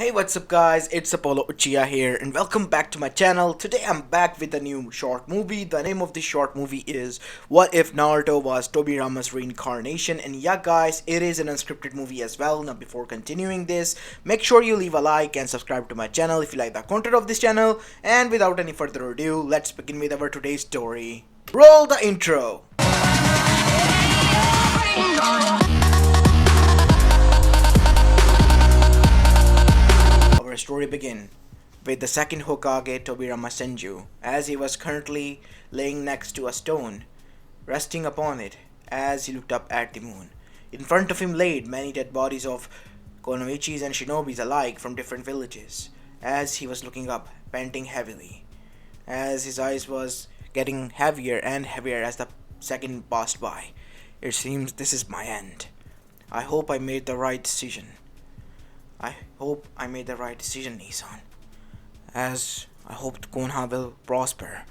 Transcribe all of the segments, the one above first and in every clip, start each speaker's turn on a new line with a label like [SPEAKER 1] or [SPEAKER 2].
[SPEAKER 1] Hey, what's up guys, it's Apollo Uchiha here and welcome back to my channel. Today I'm back with a new short movie. The name of this short movie is What If Naruto Was Tobirama's Reincarnation, and yeah guys, it is an unscripted movie as well. Now before continuing this, make sure you leave a like and subscribe to my channel if you like the content of this channel, and without any further ado, let's begin with our today's story. Roll the intro! Our story begins with the second Hokage Tobirama Senju, as he was currently laying next to a stone, resting upon it as he looked up at the moon. In front of him laid many dead bodies of konoichis and shinobis alike from different villages, as he was looking up, panting heavily, as his eyes was getting heavier and heavier as the second passed by. It seems this is my end. I hope I made the right decision. I hope I made the right decision, Nissan. As I hope Konoha will prosper.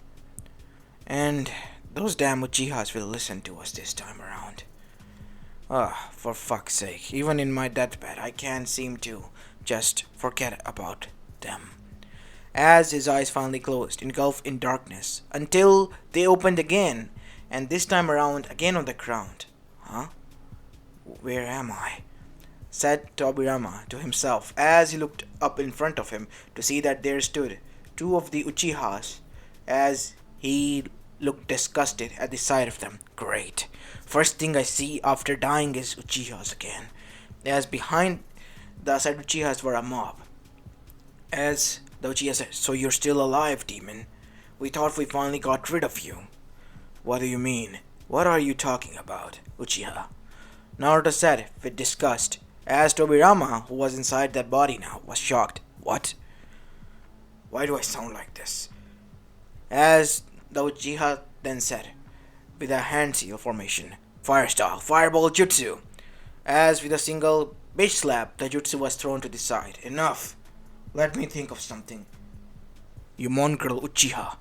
[SPEAKER 1] And those damn Uchihas will listen to us this time around. For fuck's sake. Even in my deathbed, I can't seem to just forget about them. As his eyes finally closed, engulfed in darkness, until they opened again, and this time around again on the ground. Huh? Where am I? Said Tobirama to himself as he looked up in front of him to see that there stood two of the Uchihas, as he looked disgusted at the sight of them. Great. First thing I see after dying is Uchihas again. As behind the said Uchihas were a mob. As the Uchiha said, "So you're still alive, demon? We thought we finally got rid of you." "What do you mean? What are you talking about, Uchiha?" Naruto said with disgust, as Tobirama, who was inside that body now, was shocked. "What? Why do I sound like this?" As the Uchiha then said, with a hand seal formation, "Fire style, fireball jutsu." As with a single bitch slap, the jutsu was thrown to the side. "Enough. Let me think of something." "You mongrel Uchiha,"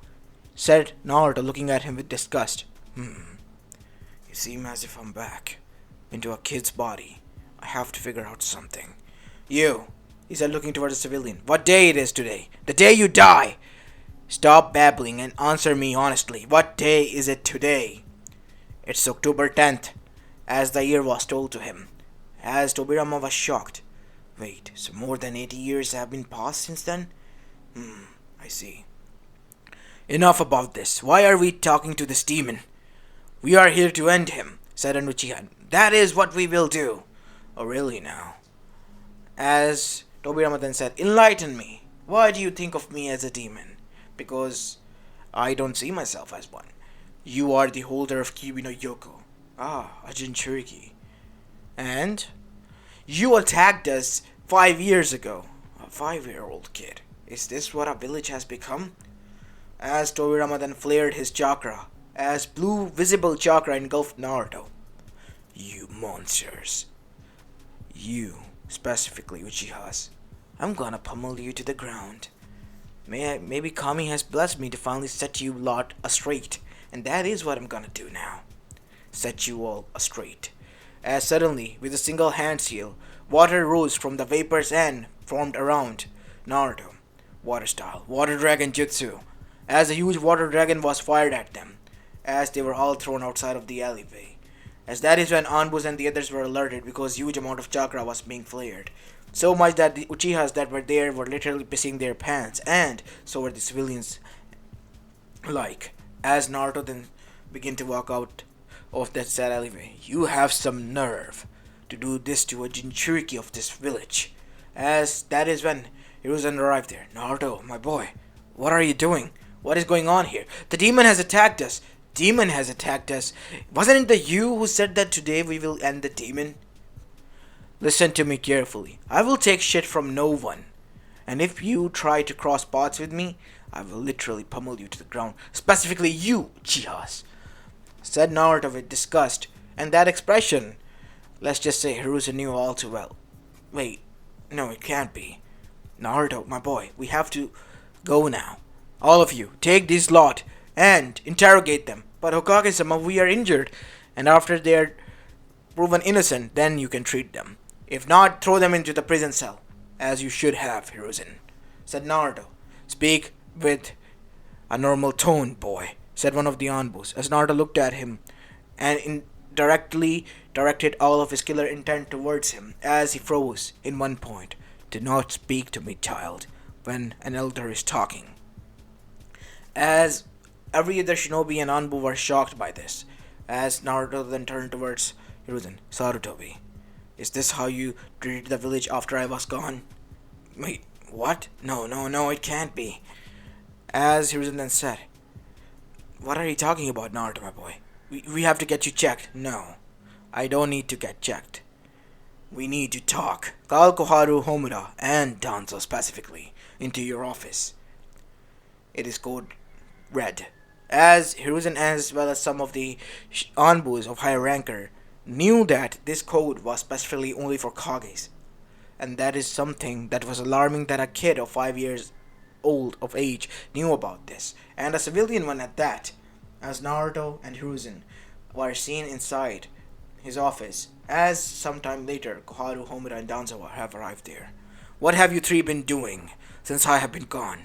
[SPEAKER 1] said Naruto, looking at him with disgust. You seem as if I'm back into a kid's body. I have to figure out something." "You," he said, looking towards the civilian. "What day it is today? The day you die!" "Stop babbling and answer me honestly. What day is it today?" "It's October 10th, as the year was told to him." As Tobirama was shocked. "Wait, so more than 80 years have been passed since then?" I see. "Enough about this. Why are we talking to this demon?" "We are here to end him," said an Uchiha. "That is what we will do." "Oh, really now?" As Tobirama then said, "Enlighten me. Why do you think of me as a demon?" "Because I don't see myself as one." "You are the holder of Kibi no Yoko." "Ah, a Jinchuriki." "And?" "You attacked us 5 years ago." "A 5-year-old kid. Is this what a village has become?" As Tobirama then flared his chakra, as blue visible chakra engulfed Naruto. "You monsters. You, specifically Uchihas. I'm gonna pummel you to the ground. Maybe Kami has blessed me to finally set you lot straight, and that is what I'm gonna do now. Set you all straight." As suddenly, with a single hand seal, water rose from the vapors and formed around Naruto. Water style, water dragon jutsu, as a huge water dragon was fired at them, as they were all thrown outside of the alleyway. As that is when Anbus and the others were alerted because huge amount of chakra was being flared. So much that the Uchihas that were there were literally pissing their pants, and so were the civilians like. As Naruto then began to walk out of that sad alleyway. "You have some nerve to do this to a Jinchuriki of this village." As that is when Hiruzen arrived there. "Naruto, my boy, what are you doing? What is going on here? The demon has attacked us." "Demon has attacked us? Wasn't it the you who said that today we will end the demon?" "Listen to me carefully. I will take shit from no one. And if you try to cross paths with me, I will literally pummel you to the ground. Specifically you, Uchihas," said Naruto with disgust. And that expression, let's just say Hiruzen knew all too well. "Wait, no, it can't be. Naruto, my boy, we have to go now. All of you, take this lot and interrogate them. But Hokage-sama, we are injured, and after they are proven innocent, then you can treat them. If not, throw them into the prison cell." As you should have, Hiruzen, said Naruto. Speak with a normal tone, boy, said one of the Anbus, as Naruto looked at him and indirectly directed all of his killer intent towards him as he froze in one point. Do not speak to me, child, when an elder is talking. As every other shinobi and Anbu were shocked by this, as Naruto then turned towards Hiruzen. Sarutobi, is this how you treated the village after I was gone? Wait, what? No, no, no, it can't be. As Hiruzen then said, what are you talking about, Naruto, my boy? We have to get you checked. No, I don't need to get checked. We need to talk. Call Koharu, Homura, and Danzo specifically into your office. It is code red. As Hiruzen as well as some of the Anbus of higher ranker knew that this code was specifically only for Kages. And that is something that was alarming that a kid of 5 years old of age knew about this. And a civilian one at that. As Naruto and Hiruzen were seen inside his office, as sometime later Koharu, Homura, and Danzo have arrived there. What have you three been doing since I have been gone?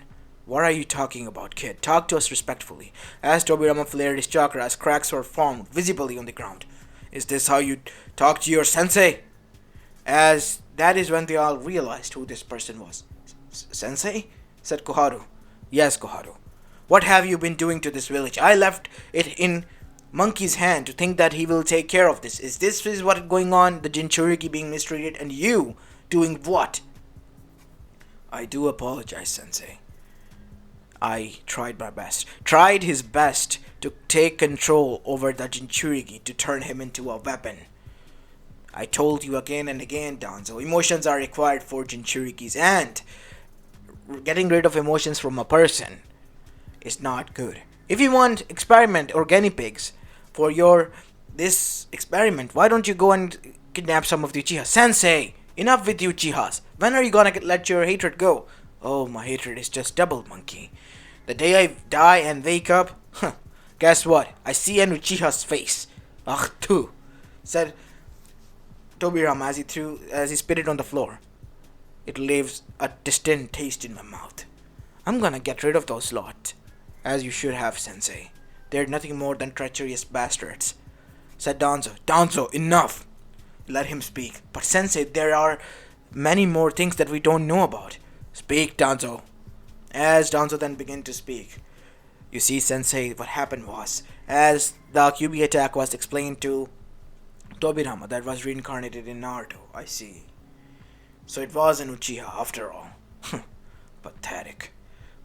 [SPEAKER 1] What are you talking about, kid? Talk to us respectfully. As Tobirama flared his chakra as cracks were formed visibly on the ground. Is this how you talk to your sensei? As that is when they all realized who this person was. Sensei? Said Koharu. Yes, Koharu. What have you been doing to this village? I left it in Monkey's hand to think that he will take care of this. Is this what is going on? The Jinchuriki being mistreated and you doing what? I do apologize, Sensei. I tried my best. Tried his best to take control over the Jinchuriki to turn him into a weapon. I told you again and again, Danzo, emotions are required for Jinchurikis, and getting rid of emotions from a person is not good. If you want experiment or guinea pigs for this experiment, why don't you go and kidnap some of the Uchiha? Sensei, enough with the Uchihas. When are you gonna let your hatred go? Oh, my hatred is just doubled, monkey. The day I die and wake up, guess what? I see an Uchiha's face. Ugh, too, said Tobirama as he spit it on the floor. It leaves a distant taste in my mouth. I'm gonna get rid of those lot. As you should have, Sensei. They're nothing more than treacherous bastards, said Danzo. Danzo, enough! Let him speak. But Sensei, there are many more things that we don't know about. Speak, Danzo. As Danzo then began to speak. You see, Sensei, what happened was, as the QB attack was explained to Tobirama, that was reincarnated in Naruto. I see. So it was an Uchiha after all. Pathetic.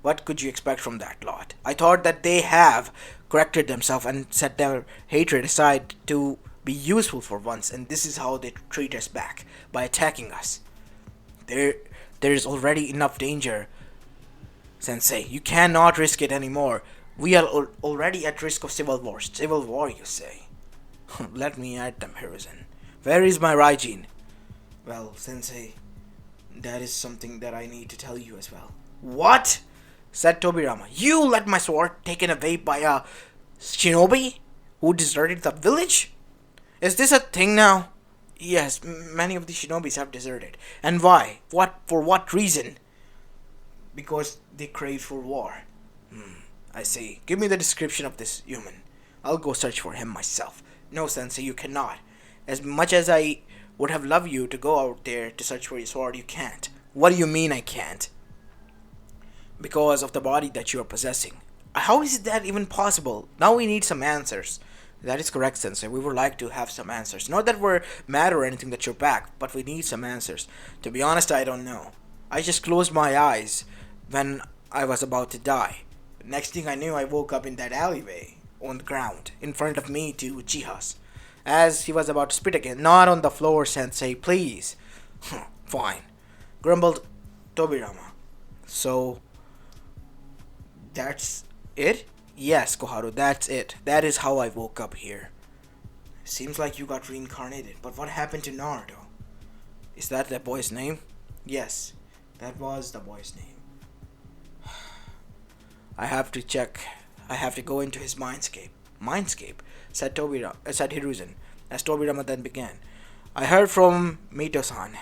[SPEAKER 1] What could you expect from that lot? I thought that they have corrected themselves and set their hatred aside to be useful for once, and this is how they treat us back, by attacking us. There is already enough danger, Sensei. You cannot risk it anymore. We are already at risk of civil war. Civil war, you say? Let me at them, Hiruzen. Where is my Raijin? Well, Sensei, that is something that I need to tell you as well. What? Said Tobirama. You let my sword taken away by a shinobi who deserted the village? Is this a thing now? Yes, many of the shinobis have deserted. And why? For what reason? Because they crave for war. I see. Give me the description of this human. I'll go search for him myself. No, Sensei, you cannot. As much as I would have loved you to go out there to search for your sword, you can't. What do you mean I can't? Because of the body that you are possessing. How is that even possible? Now we need some answers. That is correct, Sensei. We would like to have some answers. Not that we're mad or anything that you're back, but we need some answers. To be honest, I don't know. I just closed my eyes when I was about to die. Next thing I knew, I woke up in that alleyway on the ground in front of me two Uchihas. As he was about to spit again. Not on the floor, Sensei, please. Fine, grumbled Tobirama. So that's it? Yes, Koharu, that's it. That is how I woke up here. Seems like you got reincarnated, but what happened to Naruto? Is that the boy's name? Yes, that was the boy's name. I have to check. I have to go into his mindscape. Mindscape? Said Hiruzen, as Tobirama then began. I heard from Mito-san,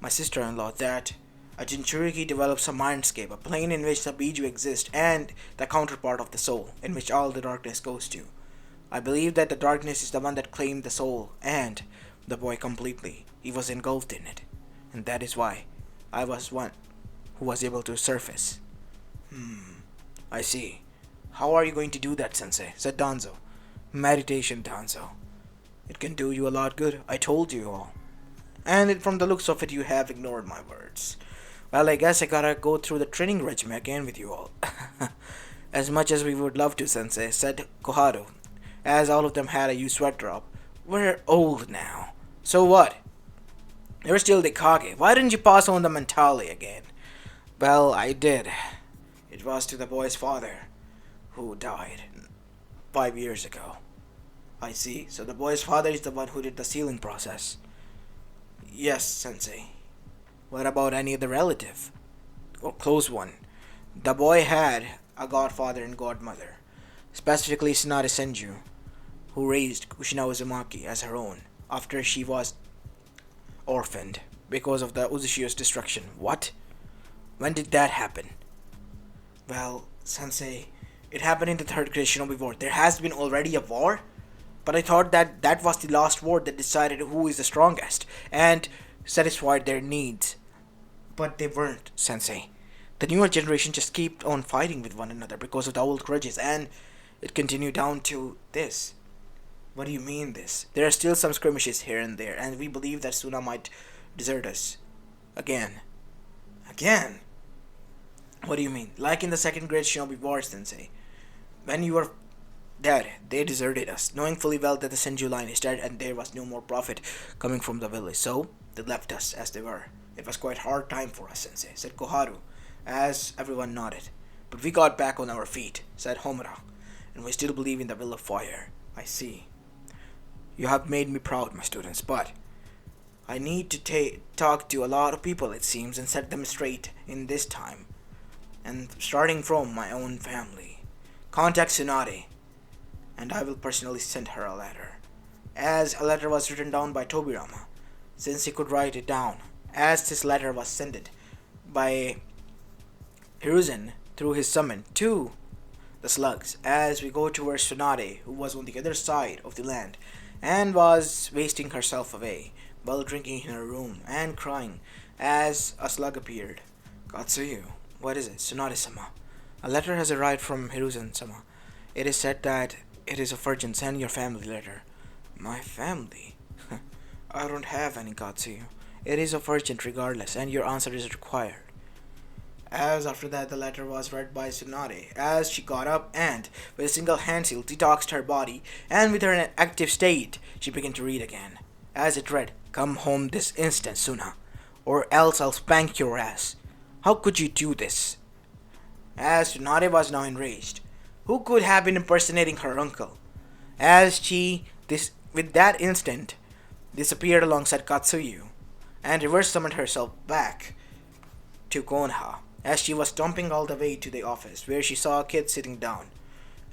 [SPEAKER 1] my sister-in-law, that A Jinchuriki develops a mindscape, a plane in which the Biju exists, and the counterpart of the soul, in which all the darkness goes to. I believe that the darkness is the one that claimed the soul and the boy completely. He was engulfed in it. And that is why I was one who was able to surface. I see. How are you going to do that, Sensei? Said Danzo. Meditation, Danzo. It can do you a lot good. I told you all. And from the looks of it, you have ignored my words. Well, I guess I gotta go through the training regime again with you all. As much as we would love to, Sensei, said Koharu, as all of them had a huge sweat drop. We're old now. So what? You're still the Kage. Why didn't you pass on the mentally again? Well, I did. It was to the boy's father, who died 5 years ago. I see. So the boy's father is the one who did the sealing process. Yes, Sensei. What about any other relative? Or close one? The boy had a godfather and godmother, specifically Tsunade Senju, who raised Kushina Uzumaki as her own after she was orphaned because of the Uzushi's destruction. What? When did that happen? Well, Sensei, it happened in the third grade Shinobi War. There has been already a war? But I thought that that was the last war that decided who is the strongest and satisfied their needs. But they weren't, Sensei. The newer generation just kept on fighting with one another because of the old grudges, and it continued down to this. What do you mean this? There are still some skirmishes here and there, and we believe that Suna might desert us. Again. Again? What do you mean? Like in the second grade Shinobi War, Sensei. When you were dead, they deserted us, knowing fully well that the Senju line is dead and there was no more profit coming from the village. So, they left us as they were. It was quite a hard time for us, Sensei, said Koharu, as everyone nodded. But we got back on our feet, said Homura, and we still believe in the will of fire. I see. You have made me proud, my students, but I need to talk to a lot of people, it seems, and set them straight in this time. And starting from my own family. Contact Tsunade, and I will personally send her a letter. As a letter was written down by Tobirama, since he could write it down, as this letter was sent by Hiruzen through his summon to the slugs, as we go towards Tsunade, who was on the other side of the land, and was wasting herself away, while drinking in her room, and crying, as a slug appeared. Katsuyu, what is it? Tsunade-sama. A letter has arrived from Hiruzen-sama. It is said that it is a virgin. Send your family letter. My family? I don't have any, Katsuyu. It is a virgin regardless, and your answer is required. As after that the letter was read by Tsunade, as she got up and, with a single hand seal, detoxed her body, and with her in an active state, she began to read again. As it read, Come home this instant, Suna, or else I'll spank your ass. How could you do this? As Tsunade was now enraged. Who could have been impersonating her uncle? As she, with that instant, disappeared alongside Katsuyu, and reverse summoned herself back to Konoha, as she was stomping all the way to the office, where she saw a kid sitting down.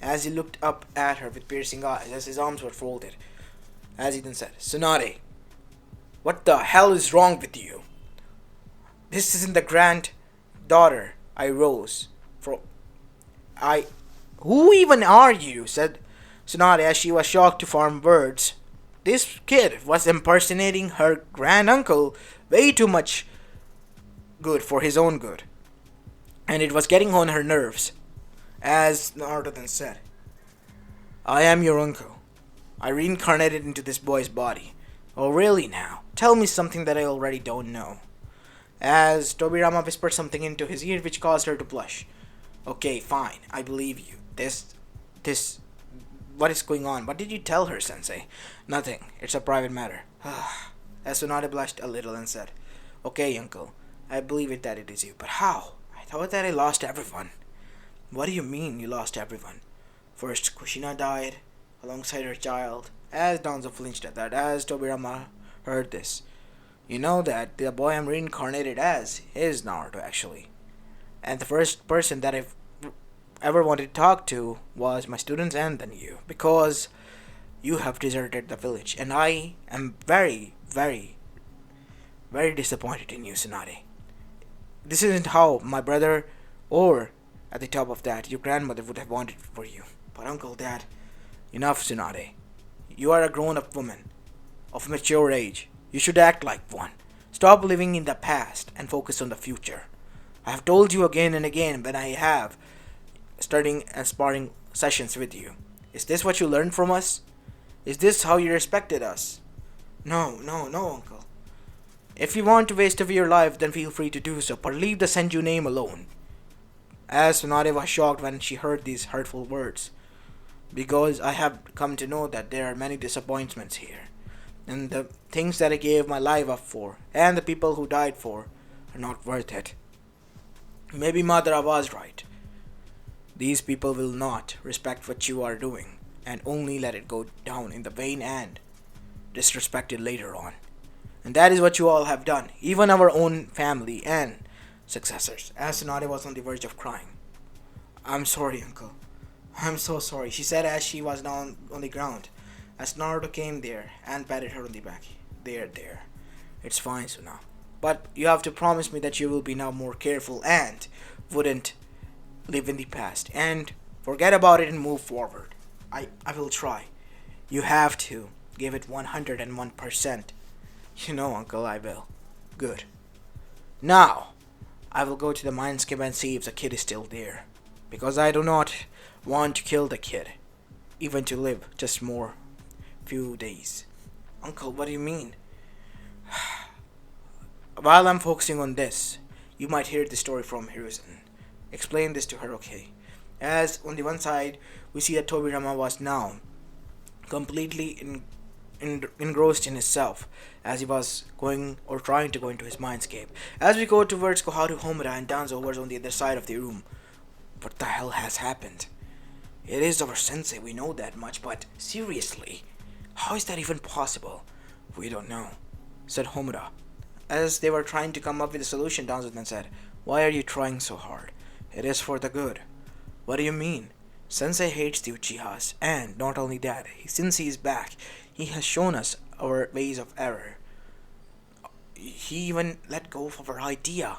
[SPEAKER 1] As he looked up at her with piercing eyes, as his arms were folded, as he then said, Tsunade, what the hell is wrong with you? This isn't the granddaughter. I rose. Who even are you? Said Tsunade as she was shocked to form words. This kid was impersonating her granduncle way too much good for his own good. And it was getting on her nerves. As Naruto then said, I am your uncle. I reincarnated into this boy's body. Oh really now? Tell me something that I already don't know. As Tobirama whispered something into his ear which caused her to blush. Okay, fine, I believe you. What is going on? What did you tell her, Sensei? Nothing. It's a private matter. As Tsunade blushed a little and said, Okay, uncle, I believe it that it is you. But how? I thought that I lost everyone. What do you mean you lost everyone? First, Kushina died, alongside her child. As Danzo flinched at that, as Tobirama heard this. You know that the boy I'm reincarnated as is Naruto, actually. And the first person that I've ever wanted to talk to was my students and then you, because you have deserted the village, and I am very, very, very disappointed in you, Tsunade. This isn't how my brother or, at the top of that, your grandmother would have wanted for you. But Uncle, Dad, enough, Tsunade. You are a grown up woman of mature age. You should act like one. Stop living in the past and focus on the future. I have told you again and again when I have studying and sparring sessions with you. Is this what you learned from us? Is this how you respected us? No, no, no, Uncle. If you want to waste away your life, then feel free to do so, but leave the Senju name alone. As Tsunade was shocked when she heard these hurtful words, because I have come to know that there are many disappointments here, and the things that I gave my life up for, and the people who died for, are not worth it. Maybe Madara was right. These people will not respect what you are doing, and only let it go down in the vain and disrespected later on. And that is what you all have done, even our own family and successors. As Tsunade was on the verge of crying. I'm sorry, Uncle. I'm so sorry, she said as she was down on the ground. As Naruto came there and patted her on the back. There. It's fine, Suna. But you have to promise me that you will be now more careful and wouldn't live in the past. And forget about it and move forward. I will try. You have to give it 101%. You know, Uncle, I will. Good. Now, I will go to the mindscape and see if the kid is still there. Because I do not want to kill the kid. Even to live just more few days. Uncle, what do you mean? While I'm focusing on this, you might hear the story from Hiruzen. Explain this to her, okay? As on the one side, we see that Tobirama was now completely engrossed in himself as he was going or trying to go into his mindscape. As we go towards Koharu Homura and Danzo was on the other side of the room. What the hell has happened? It is our sensei, we know that much, but seriously, how is that even possible? We don't know, said Homura. As they were trying to come up with a solution, Danzo then said, why are you trying so hard? It is for the good. What do you mean? Sensei hates the Uchihas, and not only that, since he is back, he has shown us our ways of error. He even let go of our idea.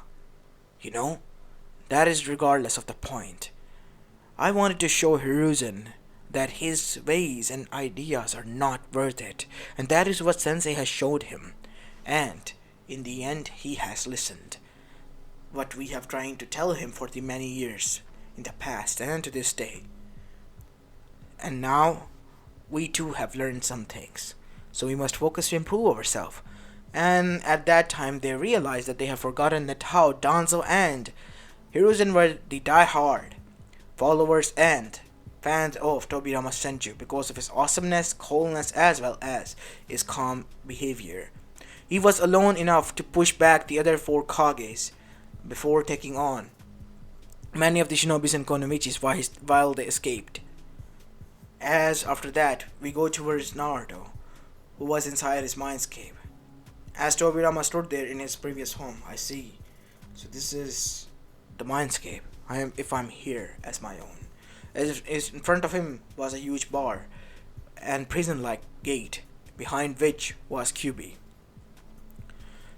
[SPEAKER 1] You know? That is regardless of the point. I wanted to show Hiruzen that his ways and ideas are not worth it, and that is what Sensei has showed him. And, in the end, he has listened. What we have trying to tell him for the many years in the past and to this day. And now, we too have learned some things. So we must focus to improve ourselves. And at that time, they realized that they have forgotten that how Danzo and Hiruzen were the die-hard followers and fans of Tobirama Senju because of his awesomeness, coolness, as well as his calm behavior. He was alone enough to push back the other 4 Kages before taking on many of the shinobis and konomichis while they escaped. As after that, we go towards Naruto, who was inside his mindscape. As Tobirama stood there in his previous home, I see. So this is the mindscape. If I'm here as my own. As in front of him was a huge bar and prison-like gate, behind which was Kyubi.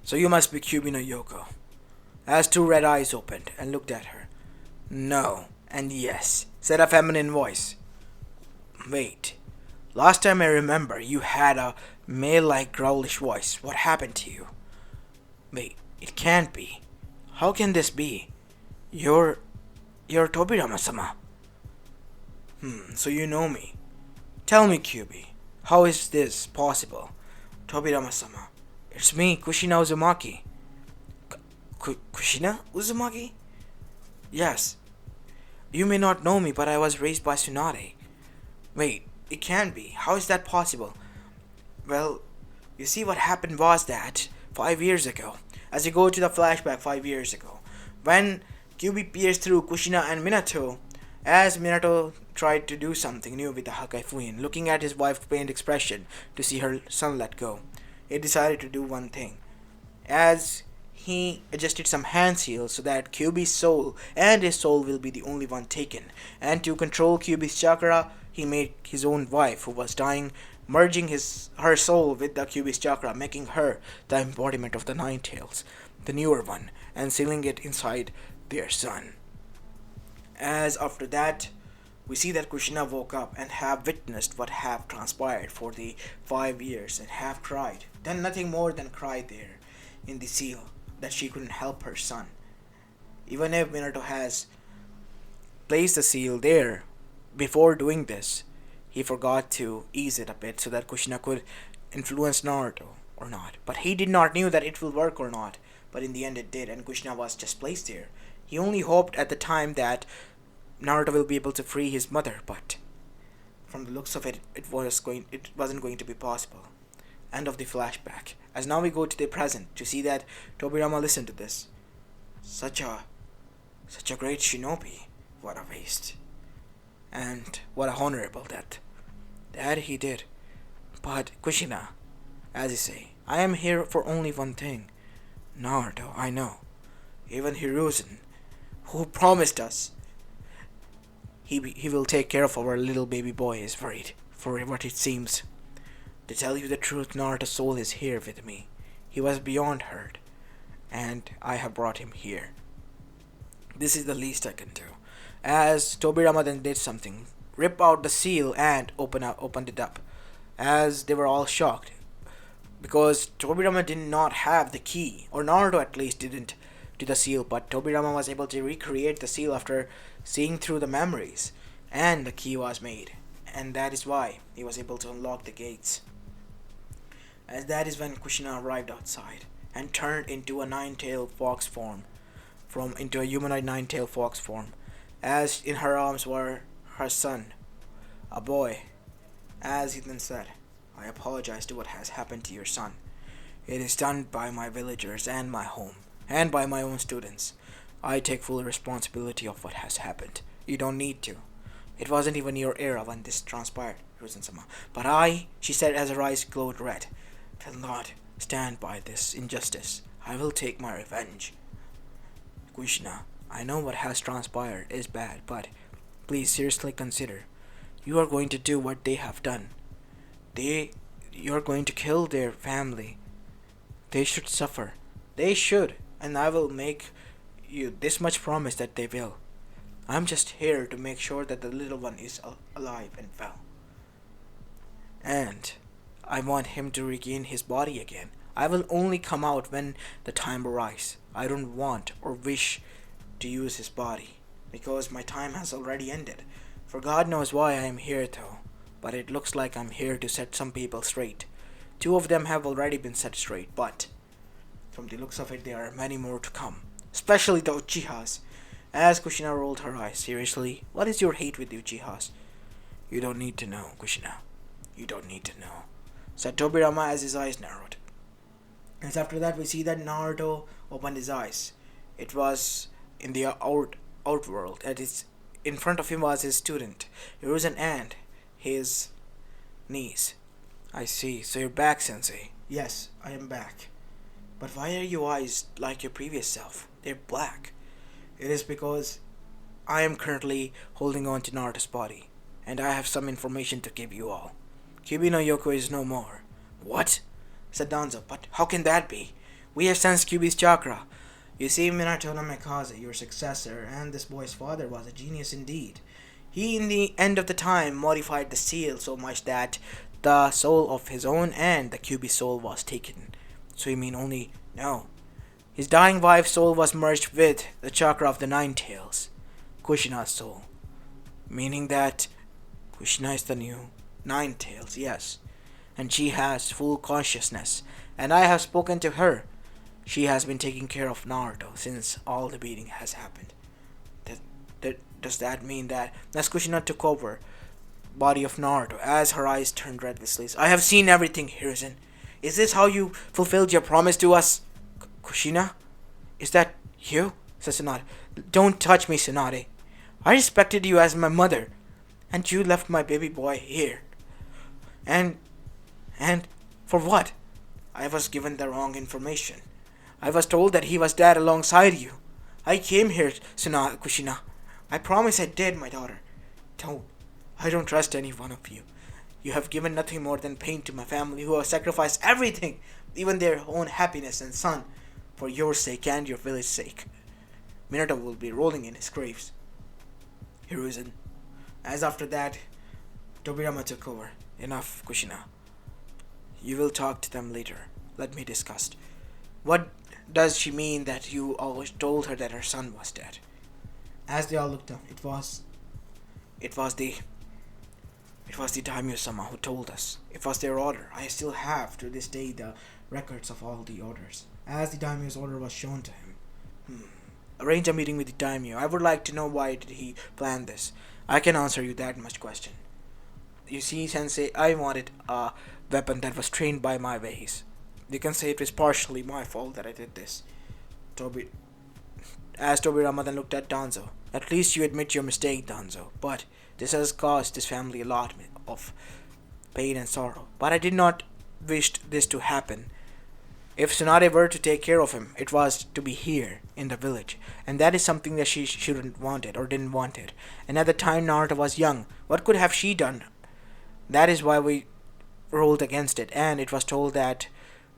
[SPEAKER 1] So you must be Kyubi no Yoko. As 2 red eyes opened and looked at her. No, and yes, said a feminine voice. Wait, last time I remember you had a male-like growlish voice. What happened to you? Wait, it can't be. How can this be? You're Tobirama-sama. So you know me. Tell me, Kyubi, how is this possible? Tobirama-sama, it's me, Kushina Uzumaki. Kushina Uzumaki? Yes. You may not know me, but I was raised by Tsunade. Wait, it can't be. How is that possible? Well, you see what happened was that 5 years ago, as you go to the flashback 5 years ago, when Kyubi pierced through Kushina and Minato, as Minato tried to do something new with the Hakai Fuin, looking at his wife's pained expression to see her son let go, he decided to do one thing. As he adjusted some hand seals so that Kyubi's soul and his soul will be the only one taken, and to control Kyubi's chakra, he made his own wife, who was dying, merging her soul with the Kyubi's chakra, making her the embodiment of the 9 tails. the newer one, and sealing it inside their son. As after that, we see that Kushina woke up and have witnessed what have transpired for the 5 years and have cried, done nothing more than cried there in the seal that she couldn't help her son. Even if Minato has placed the seal there before doing this, he forgot to ease it a bit so that Kushina could influence Naruto or not. But he did not knew that it will work or not. But in the end it did, and Kushina was just placed there. He only hoped at the time that Naruto will be able to free his mother, but from the looks of it, it wasn't going to be possible. End of the flashback. As now we go to the present to see that Tobirama listened to this. Such a great shinobi. What a waste. And what a honorable death. That he did. But Kushina, as you say, I am here for only one thing. Naruto, I know. Even Hiruzen, who promised us he will take care of our little baby boy, is worried, for what it seems. To tell you the truth, Naruto's soul is here with me. He was beyond hurt, and I have brought him here. This is the least I can do. As Tobirama then did something, rip out the seal and opened it up. As they were all shocked, because Tobirama did not have the key, or Naruto at least didn't, to the seal, but Tobirama was able to recreate the seal after seeing through the memories, and the key was made, and that is why he was able to unlock the gates. As that is when Kushina arrived outside and turned into a nine-tailed fox form, into a humanoid nine-tailed fox form, as in her arms were her son, a boy. As he then said, I apologize to what has happened to your son. It is done by my villagers and my home, and by my own students. I take full responsibility of what has happened. You don't need to. It wasn't even your era when this transpired, Hiruzen-sama. But I, she said as her eyes glowed red, will not stand by this injustice. I will take my revenge. Kushina, I know what has transpired is bad, but please seriously consider. You are going to do what they have done. You are going to kill their family. They should suffer. They should, and I will make you this much promise that they will. I'm just here to make sure that the little one is alive and well. And I want him to regain his body again. I will only come out when the time arrives. I don't want or wish to use his body, because my time has already ended. For God knows why I am here though, but it looks like I'm here to set some people straight. 2 of them have already been set straight, but from the looks of it there are many more to come, especially the Uchihas. As Kushina rolled her eyes, seriously, what is your hate with the Uchihas? You don't need to know, Kushina. You don't need to know, said Tobirama as his eyes narrowed. And after that we see that Naruto opened his eyes. It was in the outworld, and in front of him was his student, Hiruzen, and his niece. I see, so you're back, Sensei. Yes, I am back. But why are your eyes like your previous self? They're black. It is because I am currently holding on to Naruto's body, and I have some information to give you all. Kyuubi no Yoko is no more. What? Said Danzo, but how can that be? We have sensed Kyuubi's chakra. You see, Minato Namikaze, your successor, and this boy's father was a genius indeed. He, in the end of the time, modified the seal so much that the soul of his own and the Kyuubi soul was taken. So you mean only... No. His dying wife's soul was merged with the chakra of the Nine Tails, Kushina's soul. Meaning that Kushina is the new Nine Tails, yes. And she has full consciousness. And I have spoken to her. She has been taking care of Naruto since all the beating has happened. Does that mean that as Kushina took over body of Naruto, as her eyes turned red with sleeves? I have seen everything, Hiruzen. Is this how you fulfilled your promise to us? Kushina? Is that you? Said Tsunade. Don't touch me, Tsunade. I respected you as my mother, and you left my baby boy here. And for what? I was given the wrong information. I was told that he was dead alongside you. I came here, Kushina. I promise I did, my daughter. I don't trust any one of you. You have given nothing more than pain to my family, who have sacrificed everything, even their own happiness and son, for your sake and your village's sake. Minato will be rolling in his graves. Hiruzen. As after that, Tobirama took over. Enough, Kushina. You will talk to them later. Let me discuss. What does she mean that you always told her that her son was dead? As they all looked up, it was the daimyo-sama who told us. It was their order. I still have to this day the records of all the orders. As the daimyo's order was shown to him. Arrange a meeting with the daimyo. I would like to know why did he plan this. I can answer you that much question. You see, Sensei, I wanted a weapon that was trained by my ways. You can say it was partially my fault that I did this. As Tobirama then looked at Danzo. At least you admit your mistake, Danzo. But this has caused this family a lot of pain and sorrow. But I did not wish this to happen. If Tsunade were to take care of him, it was to be here, in the village. And that is something that she shouldn't want it, or didn't want it. And at the time Naruto was young, what could have she done? That is why we ruled against it. And it was told that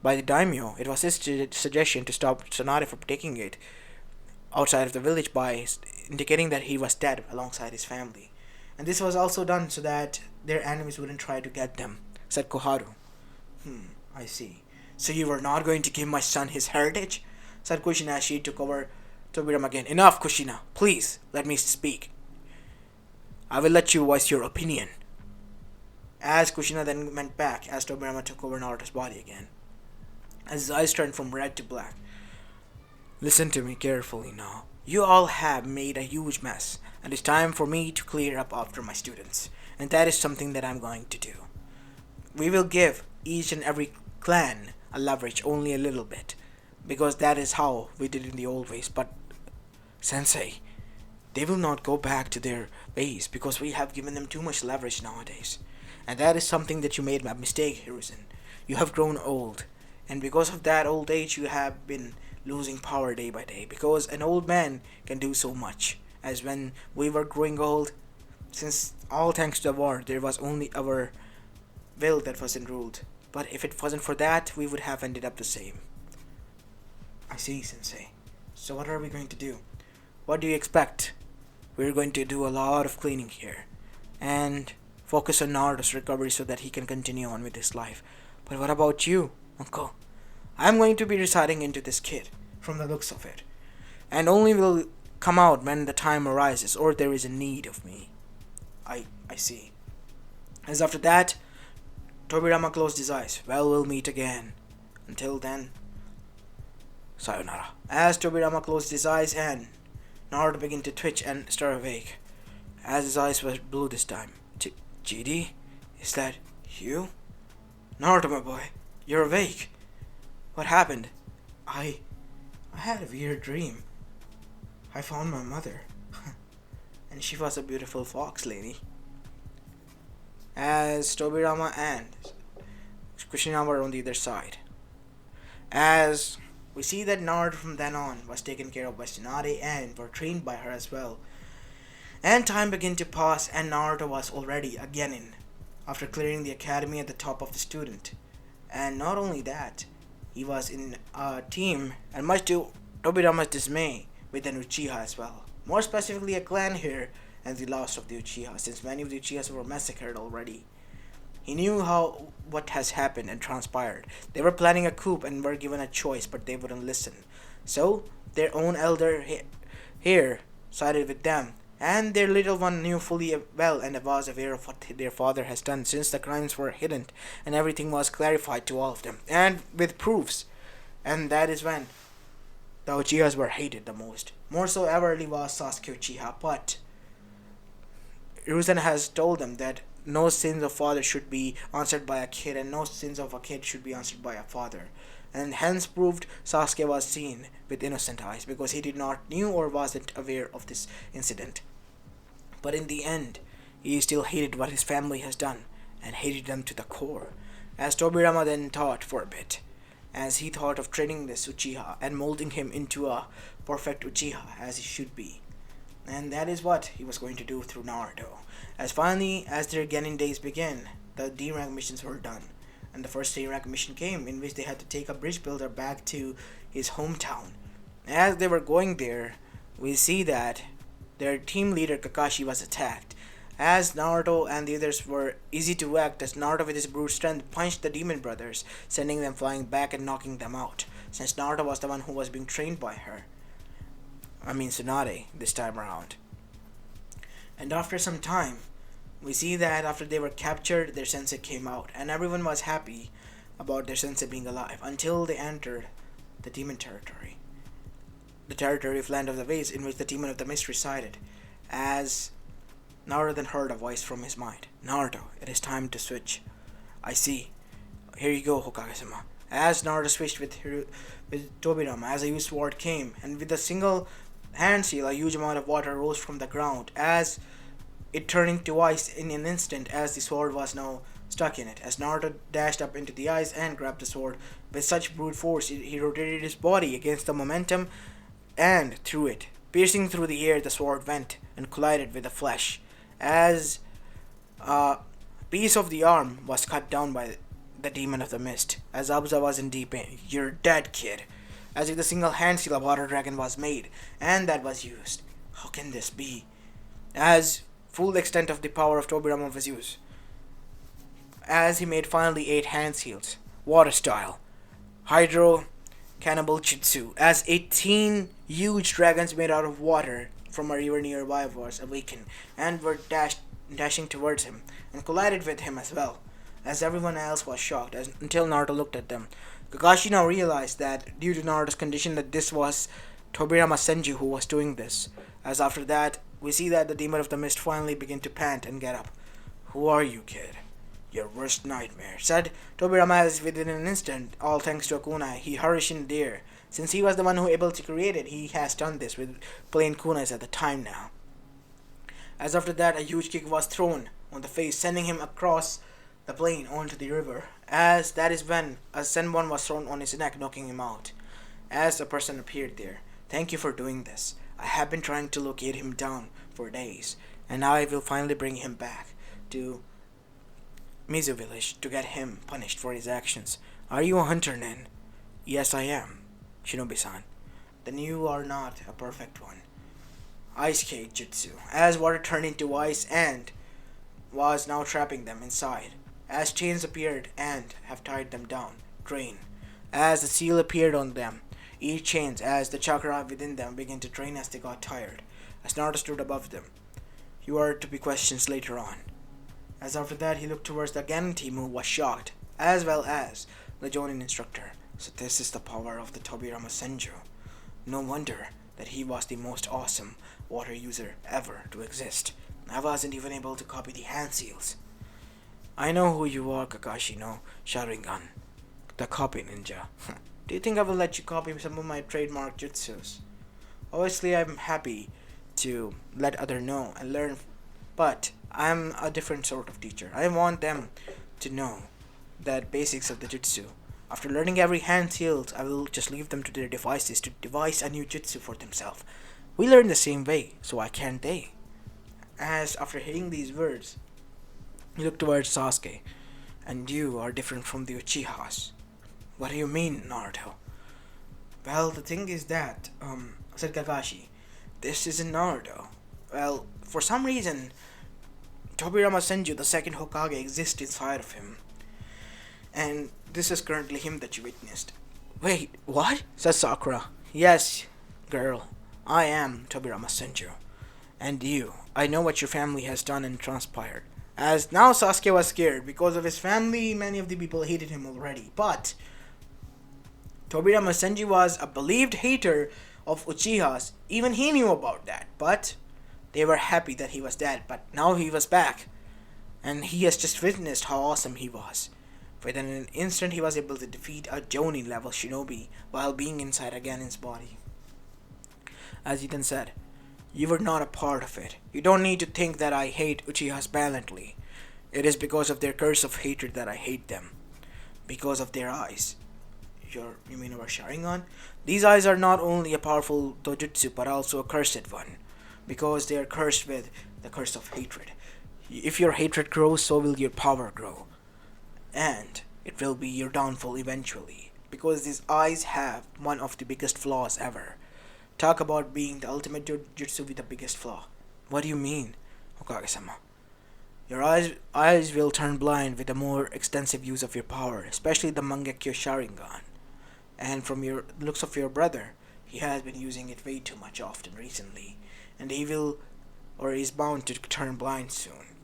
[SPEAKER 1] by the daimyo, it was his suggestion to stop Tsunade from taking it outside of the village by indicating that he was dead alongside his family. And this was also done so that their enemies wouldn't try to get them, said Koharu. I see. So you were not going to give my son his heritage? Said Kushina as she took over Tobirama again. Enough, Kushina. Please, let me speak. I will let you voice your opinion. As Kushina then went back, as Tobirama took over Naruto's body again. As his eyes turned from red to black. Listen to me carefully now. You all have made a huge mess, and it's time for me to clear up after my students. And that is something that I'm going to do. We will give each and every clan a leverage only a little bit, because that is how we did in the old ways. But, Sensei, they will not go back to their ways because we have given them too much leverage nowadays. And that is something that you made a mistake, Hiruzen. You have grown old, and because of that old age you have been losing power day by day, because an old man can do so much. As when we were growing old, since all thanks to the war, there was only our will that was enrolled. But if it wasn't for that, we would have ended up the same. I see, Sensei. So what are we going to do? What do you expect? We're going to do a lot of cleaning here. And focus on Naruto's recovery so that he can continue on with his life. But what about you, Uncle? I'm going to be residing into this kid, from the looks of it. And only will come out when the time arises or there is a need of me. I see. As after that, Tobirama closed his eyes. Well, we'll meet again. Until then, sayonara. As Tobirama closed his eyes and Naruto began to twitch and stir awake. As his eyes were blue this time. GD? Is that you? Naruto, my boy, you're awake. What happened? I had a weird dream. I found my mother. And she was a beautiful fox lady. As Tobirama and Kushina were on the other side. As we see that Naruto from then on was taken care of by Tsunade and were trained by her as well. And time began to pass and Naruto was already a genin after clearing the academy at the top of the student. And not only that, he was in a team, and much to Tobirama's dismay, with an Uchiha as well. More specifically a clan here, and the loss of the Uchiha, since many of the Uchihas were massacred already. He knew what has happened and transpired. They were planning a coup and were given a choice, but they wouldn't listen. So, their own elder here sided with them, and their little one knew fully well and was aware of what their father has done, since the crimes were hidden and everything was clarified to all of them, and with proofs. And that is when the Uchihas were hated the most. More so everly was Sasuke Uchiha, but Hiruzen has told them that no sins of father should be answered by a kid, and no sins of a kid should be answered by a father. And hence proved Sasuke was seen with innocent eyes, because he did not knew or wasn't aware of this incident. But in the end, he still hated what his family has done, and hated them to the core. As Tobirama then thought for a bit, as he thought of training this Uchiha and molding him into a perfect Uchiha as he should be. And that is what he was going to do through Naruto. As finally, as their Genin days began, the D-rank missions were done. And the first D-rank mission came, in which they had to take a bridge builder back to his hometown. As they were going there, we see that their team leader Kakashi was attacked. As Naruto and the others were easy to act, as Naruto with his brute strength punched the demon brothers, sending them flying back and knocking them out, since Naruto was the one who was being trained by her. I mean Tsunade, this time around. And after some time, we see that after they were captured, their sensei came out, and everyone was happy about their sensei being alive until they entered the demon territory. The territory of Land of the Waves in which the demon of the mist resided. As Naruto then heard a voice from his mind. Naruto, it is time to switch. I see. Here you go, Hokage-sama. As Naruto switched with Tobirama, as a huge sword came, and with a single hand seal, a huge amount of water rose from the ground, as it turned into ice in an instant, as the sword was now stuck in it. As Naruto dashed up into the ice and grabbed the sword with such brute force, he rotated his body against the momentum and threw it. Piercing through the air, the sword went and collided with the flesh. As a piece of the arm was cut down by the demon of the mist, as Abza was in deep pain. You're dead, kid. As if the single hand seal of water dragon was made, and that was used. How can this be? As full extent of the power of Tobirama was used. As he made finally 8 hand seals, water style, hydro, cannibal jutsu, as 18 huge dragons made out of water from a river nearby was awakened and were dashing towards him and collided with him as well, as everyone else was shocked until Naruto looked at them. Kakashi now realized that due to Naruto's condition that this was Tobirama Senju who was doing this, as after that we see that the demon of the mist finally began to pant and get up. Who are you, kid? Your worst nightmare, said Tobirama, as within an instant, all thanks to Akuna, he hurried in the air. Since he was the one who able to create it, he has done this with plain kunais at the time now. As after that, a huge kick was thrown on the face, sending him across the plain onto the river. As that is when a senbon was thrown on his neck, knocking him out. As a person appeared there. Thank you for doing this. I have been trying to locate him down for days, and now I will finally bring him back to Mizu village to get him punished for his actions. Are you a hunter, Nen? Yes, I am, Shinobi-san. Then you are not a perfect one. Ice Cage Jutsu. As water turned into ice and was now trapping them inside. As chains appeared and have tied them down. Drain. As the seal appeared on them. Each chains as the chakra within them began to drain as they got tired. As Naruto stood above them. You are to be questioned later on. As after that he looked towards the Ganon team who was shocked, as well as the Jonin instructor. So this is the power of the Tobirama Senju. No wonder that he was the most awesome water user ever to exist. I wasn't even able to copy the hand seals. I know who you are, Kakashi no Sharingan. The copy ninja. Do you think I will let you copy some of my trademark jutsus? Obviously I'm happy to let others know and learn, but I'm a different sort of teacher. I want them to know the basics of the jutsu. After learning every hand seals, I will just leave them to their devices to devise a new jutsu for themselves. We learn the same way, so why can't they? As after hearing these words, he looked towards Sasuke. And you are different from the Uchihas. What do you mean, Naruto? Well, the thing is that, said Kakashi, this isn't Naruto. Well, for some reason, Tobirama Senju, the second Hokage, exists inside of him. And this is currently him that you witnessed. Wait, what? Says Sakura. Yes, girl. I am Tobirama Senju. And you. I know what your family has done and transpired. As now Sasuke was scared. Because of his family, many of the people hated him already. But Tobirama Senju was a believed hater of Uchihas. Even he knew about that. But they were happy that he was dead. But now he was back. And he has just witnessed how awesome he was. Within an instant, he was able to defeat a Jonin level shinobi while being inside a Ganin's body. As he then said, you were not a part of it. You don't need to think that I hate Uchihas violently. It is because of their curse of hatred that I hate them. Because of their eyes. You mean our Sharingan? These eyes are not only a powerful dojutsu but also a cursed one. Because they are cursed with the curse of hatred. If your hatred grows, so will your power grow. And it will be your downfall eventually. because these eyes have one of the biggest flaws ever. Talk about being the ultimate jutsu with the biggest flaw. What do you mean, Hokage-sama? Your eyes will turn blind with the more extensive use of your power, especially the Mangekyo Sharingan. And from your looks of your brother, he has been using it way too much often recently, and he will or is bound to turn blind soon.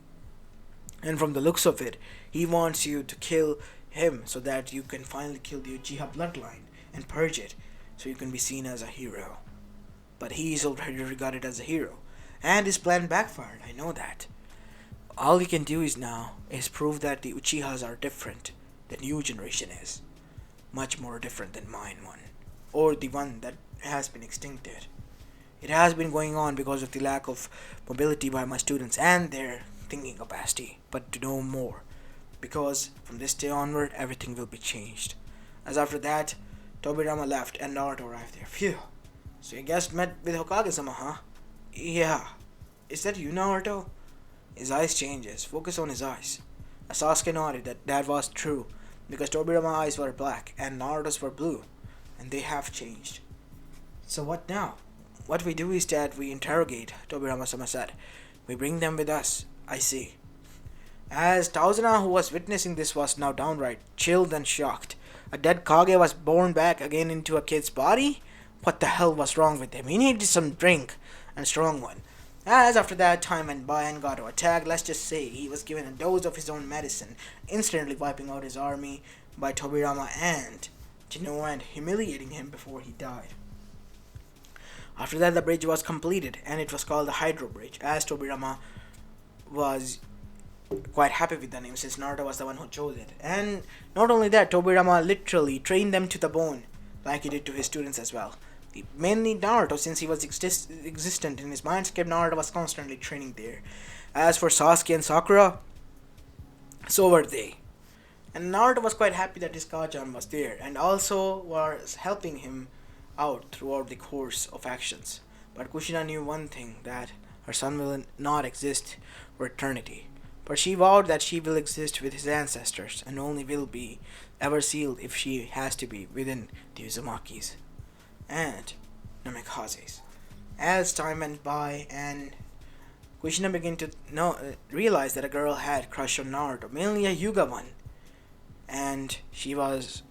[SPEAKER 1] And from the looks of it, he wants you to kill him so that you can finally kill the Uchiha bloodline and purge it so you can be seen as a hero. But he is already regarded as a hero, and his plan backfired, I know that. All he can do is now is prove that the Uchihas are different, the new generation is. Much more different than mine one, or the one that has been extincted. It has been going on because of the lack of mobility by my students and their thinking capacity, but to know more, because from this day onward everything will be changed. As after that, Tobirama left and Naruto arrived there. Phew. So you guys met with Hokage-sama, huh? Yeah. Is that you, Naruto? His eyes changes. Focus on his eyes. As Sasuke nodded that was true, because Tobirama's eyes were black and Naruto's were blue, and they have changed. So what now? What we do is that we interrogate, Tobirama-sama said. We bring them with us. I see. As Tauzana, who was witnessing this, was now downright chilled and shocked. A dead Kage was born back again into a kid's body? What the hell was wrong with him? He needed some drink, and a strong one. As after that, time went by and got attacked. Let's just say he was given a dose of his own medicine, instantly wiping out his army by Tobirama and Chino and humiliating him before he died. After that, the bridge was completed, and it was called the Hydro Bridge, as Tobirama was quite happy with the name since Naruto was the one who chose it. And not only that, Tobirama literally trained them to the bone, like he did to his students as well. Mainly Naruto, since he was existent in his mindscape, Naruto was constantly training there. As for Sasuke and Sakura, so were they. And Naruto was quite happy that his Kajan was there, and also was helping him out throughout the course of actions. But Kushina knew one thing, that her son will not exist for eternity. But she vowed that she will exist with his ancestors, and only will be ever sealed if she has to be within the Uzumakis and Namikazes. As time went by and Kushina began to realize that a girl had crush on Naruto, mainly a Hyuga one, and she was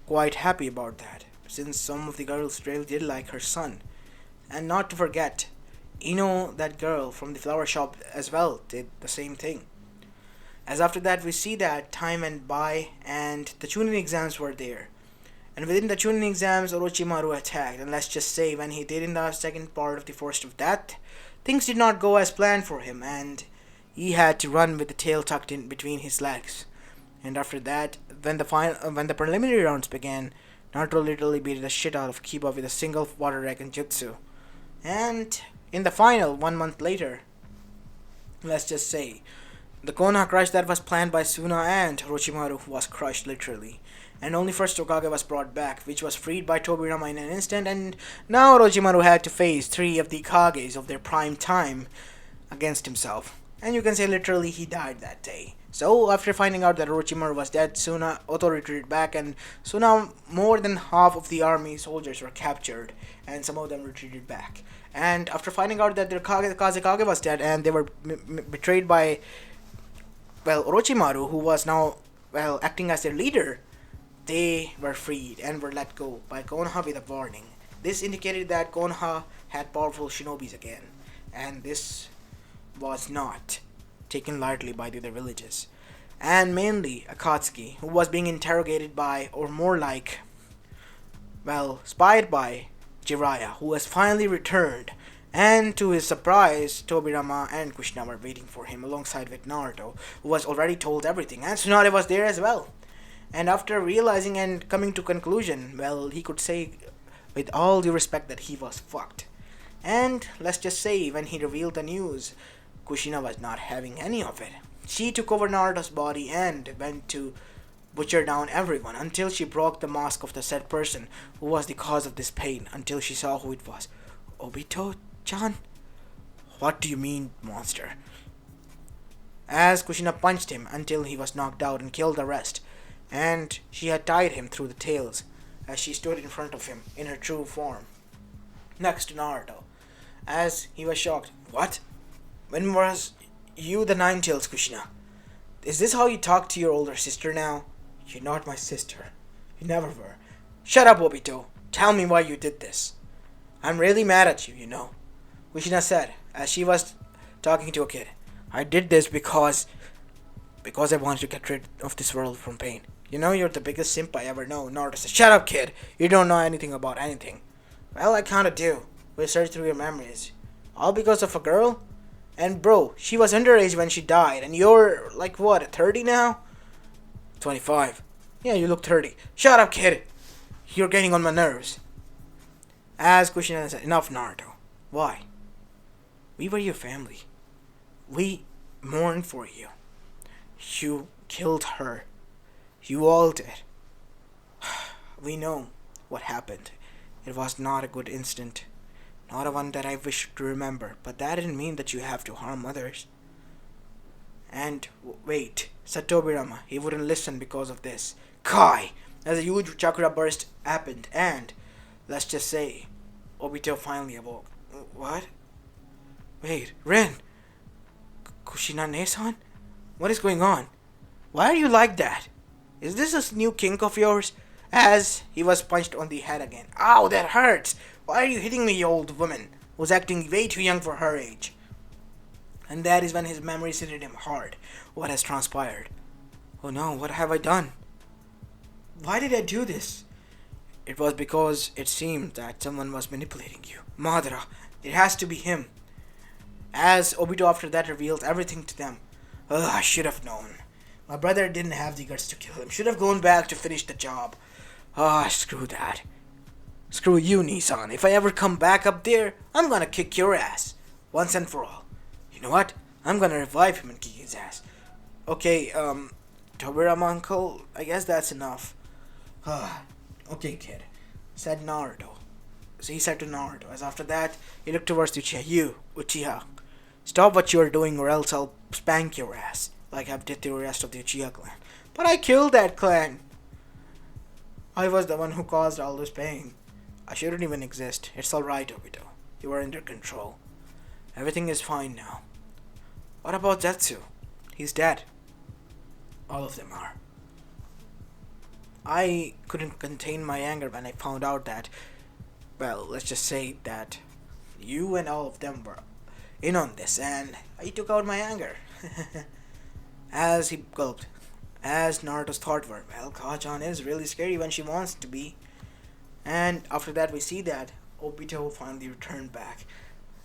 [SPEAKER 1] quite happy about that, since some of the girls really did like her son. And not to forget, that girl from the flower shop as well did the same thing. As after that, we see that time went by and the Chunin exams were there. And within the Chunin exams, Orochimaru attacked. And let's just say, when he did in the second part of the Forest of Death, things did not go as planned for him, and he had to run with the tail tucked in between his legs. And after that, when the preliminary rounds began, Naruto literally beat the shit out of Kiba with a single water dragon jutsu. And in the final, 1 month later, let's just say, the Konoha crush that was planned by Suna and Orochimaru was crushed literally. And only first Hokage was brought back, which was freed by Tobirama in an instant, and now Orochimaru had to face 3 of the Kages of their prime time against himself. And you can say literally he died that day. So after finding out that Orochimaru was dead, Otto retreated back, and Suna, more than half of the army soldiers were captured, and some of them retreated back. And after finding out that their Kazekage was dead, and they were betrayed by, Orochimaru, who was now, acting as their leader, they were freed and were let go by Konoha with a warning. This indicated that Konoha had powerful shinobis again, and this was not taken lightly by the other villages. And mainly Akatsuki, who was being interrogated by, or more like, spied by Jiraiya, who has finally returned. And to his surprise, Tobirama and Kushina were waiting for him alongside with Naruto, who was already told everything, and Tsunade was there as well. And after realizing and coming to conclusion, he could say with all due respect that he was fucked. And let's just say, when he revealed the news, Kushina was not having any of it. She took over Naruto's body and went to butcher down everyone until she broke the mask of the said person who was the cause of this pain, until she saw who it was. Obito-chan? What do you mean, monster? As Kushina punched him until he was knocked out and killed the rest. and she had tied him through the tails as she stood in front of him in her true form, next to Naruto, as he was shocked. What? When was you the Nine Tails, Kushina? Is this how you talk to your older sister now? You're not my sister. You never were. Shut up, Obito. Tell me why you did this. I'm really mad at you, you know. Kushina said, as she was talking to a kid. I did this because I wanted to get rid of this world from pain. You know, you're the biggest simp I ever know. Naruto said, shut up, kid. You don't know anything about anything. Well, I kinda do. We searched through your memories. All because of a girl? And bro, she was underage when she died, and you're, like, what, 30 now? 25. Yeah, you look 30. Shut up, kid. You're getting on my nerves. As Kushina said, enough, Naruto. Why? We were your family. We mourned for you. You killed her. You all did. We know what happened. It was not a good incident. Not a one that I wish to remember. But that didn't mean that you have to harm others. And wait, said Tobirama. He wouldn't listen because of this. Kai! As a huge chakra burst happened, and let's just say, Obito finally awoke. What? Wait, Ren! Kushina Nesan? What is going on? Why are you like that? Is this a new kink of yours? As he was punched on the head again. Ow, that hurts! Why are you hitting me, you old woman? Was acting way too young for her age. And that is when his memories hit him hard. What has transpired? Oh no, what have I done? Why did I do this? It was because it seemed that someone was manipulating you. Madara, it has to be him. As Obito after that revealed everything to them. Ugh, I should have known. My brother didn't have the guts to kill him. Should have gone back to finish the job. Ah, screw that. Screw you, Nissan. If I ever come back up there, I'm gonna kick your ass. Once and for all. You know what? I'm gonna revive him and kick his ass. Okay, Tobirama uncle, I guess that's enough. Okay, kid, said Naruto. So he said to Naruto, as after that, he looked towards Uchiha. You, Uchiha, stop what you are doing or else I'll spank your ass, like I did to the rest of the Uchiha clan. But I killed that clan. I was the one who caused all this pain. I shouldn't even exist. It's alright, Obito. You are under control. Everything is fine now. What about Zetsu? He's dead. All of them are. I couldn't contain my anger when I found out that, well, let's just say that you and all of them were in on this, and I took out my anger. As he gulped. As Naruto's thought were, well, Kajan is really scary when she wants to be. And after that we see that Obito finally returned back.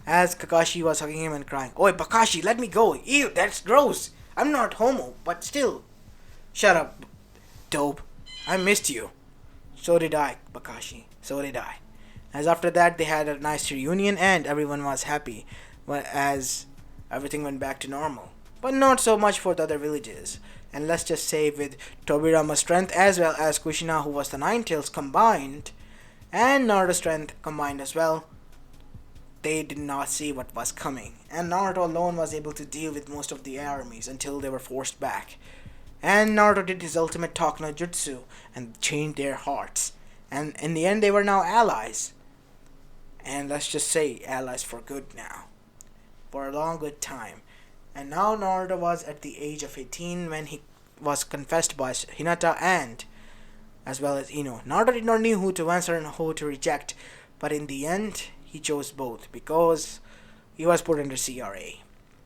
[SPEAKER 1] As Kakashi was hugging him and crying, Oi, Bakashi, let me go. Ew, that's gross. I'm not homo, but still. Shut up, dope. I missed you. So did I, Bakashi. So did I. As after that, they had a nice reunion and everyone was happy as everything went back to normal. But not so much for the other villages. And let's just say with Tobirama's strength as well as Kushina, who was the Nine Tails combined, and Naruto's strength combined as well, they did not see what was coming. And Naruto alone was able to deal with most of the armies until they were forced back. And Naruto did his ultimate talk no jutsu and changed their hearts. And in the end, they were now allies. And let's just say allies for good now. For a long good time. And now Naruto was at the age of 18 when he was confessed by Hinata and as well as Ino. Naruto did not know who to answer and who to reject. But in the end, he chose both because he was put under CRA.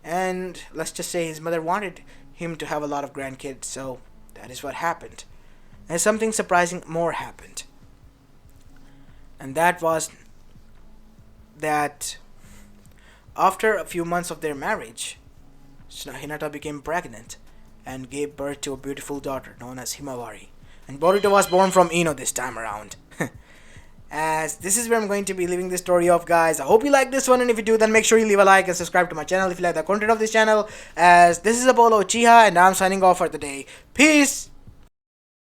[SPEAKER 1] And let's just say his mother wanted him to have a lot of grandkids, so that is what happened. And something surprising more happened. And that was that after a few months of their marriage, Hinata became pregnant and gave birth to a beautiful daughter known as Himawari. And Boruto was born from Ino this time around. As this is where I'm going to be leaving this story off, guys. I hope you like this one, and if you do, then make sure you leave a like and subscribe to my channel if you like the content of this channel. As this is Apollo Uchiha, and I'm signing off for the day. Peace!